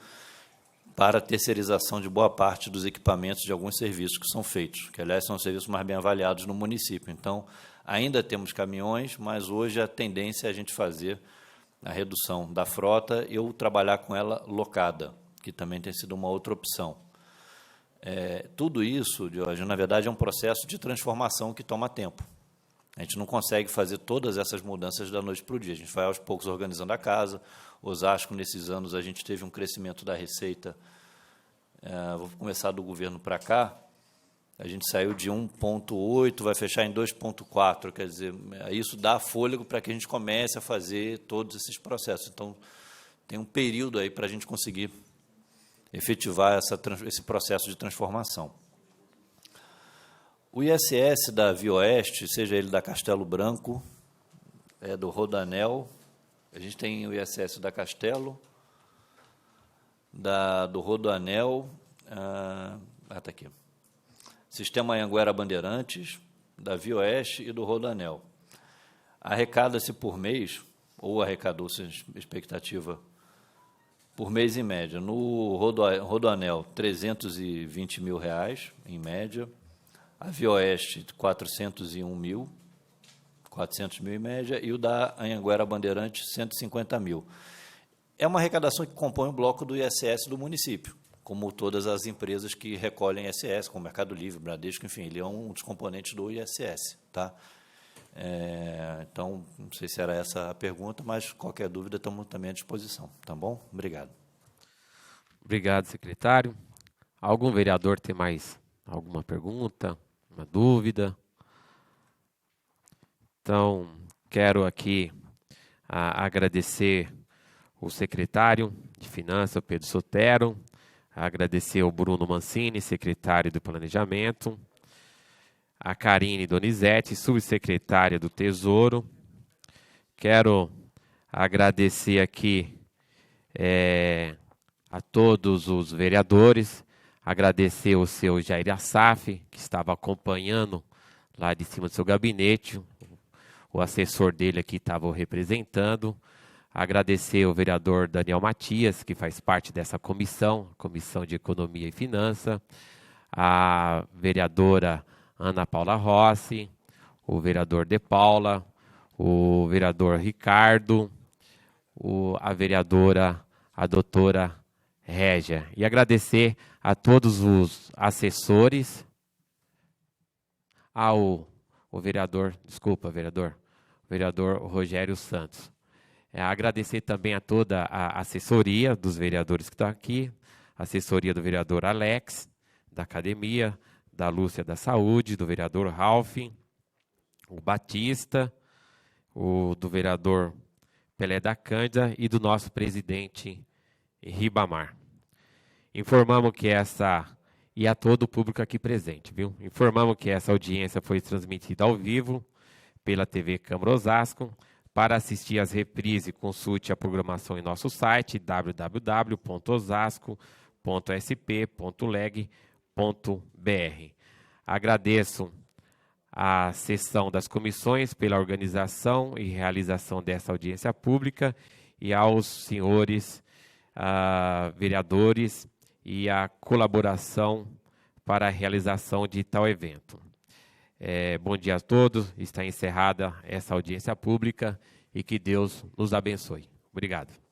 para a terceirização de boa parte dos equipamentos de alguns serviços que são feitos, que, aliás, são os serviços mais bem avaliados no município. Então, ainda temos caminhões, mas hoje a tendência é a gente fazer a redução da frota e eu trabalhar com ela locada, que também tem sido uma outra opção. Tudo isso, Diogo, na verdade, é um processo de transformação que toma tempo. A gente não consegue fazer todas essas mudanças da noite para o dia. A gente vai, aos poucos, organizando a casa. Osasco, nesses anos, a gente teve um crescimento da receita. Vou começar do governo para cá. A gente saiu de 1,8, vai fechar em 2,4. Quer dizer, isso dá fôlego para que a gente comece a fazer todos esses processos. Então, tem um período aí para a gente conseguir efetivar esse processo de transformação. O ISS da Via Oeste, seja ele da Castelo Branco, do Rodoanel, a gente tem o ISS da Castelo, do Rodoanel, está aqui, Sistema Anhanguera Bandeirantes, da Via Oeste e do Rodoanel. Arrecada-se por mês, ou arrecadou-se expectativa por mês em média. No Rodoanel, R$ 320 mil, em média. A Via Oeste, 401 mil, 400 mil em média, e o da Anhanguera Bandeirantes, 150 mil. É uma arrecadação que compõe o bloco do ISS do município, como todas as empresas que recolhem ISS, como Mercado Livre, Bradesco, enfim, ele é um dos componentes do ISS. Tá? Então, não sei se era essa a pergunta, mas qualquer dúvida estamos também à disposição. Tá bom? Obrigado. Obrigado, secretário. Algum vereador tem mais alguma pergunta, uma dúvida? Então, quero aqui agradecer o secretário de Finanças, Pedro Sotero, agradecer ao Bruno Mancini, secretário do Planejamento, a Karine Donizete, subsecretária do Tesouro. Quero agradecer aqui a todos os vereadores, agradecer ao seu Jair Assaf, que estava acompanhando lá de cima do seu gabinete, o assessor dele aqui estava o representando, agradecer ao vereador Daniel Matias, que faz parte dessa comissão, Comissão de Economia e Finança, a vereadora Ana Paula Rossi, o vereador De Paula, o vereador Ricardo, a vereadora, a doutora Régia. E agradecer a todos os assessores, ao vereador Rogério Santos. Agradecer também a toda a assessoria dos vereadores que estão aqui, a assessoria do vereador Alex, da Academia, da Lúcia da Saúde, do vereador Ralph, o Batista, do vereador Pelé da Cândida e do nosso presidente Ribamar. Informamos que e a todo o público aqui presente, viu? Informamos que essa audiência foi transmitida ao vivo pela TV Câmara Osasco. Para assistir às reprises, consulte a programação em nosso site www.osasco.sp.leg.br. Agradeço a sessão das comissões pela organização e realização dessa audiência pública e aos senhores vereadores e a colaboração para a realização de tal evento. Bom dia a todos, está encerrada essa audiência pública e que Deus nos abençoe. Obrigado.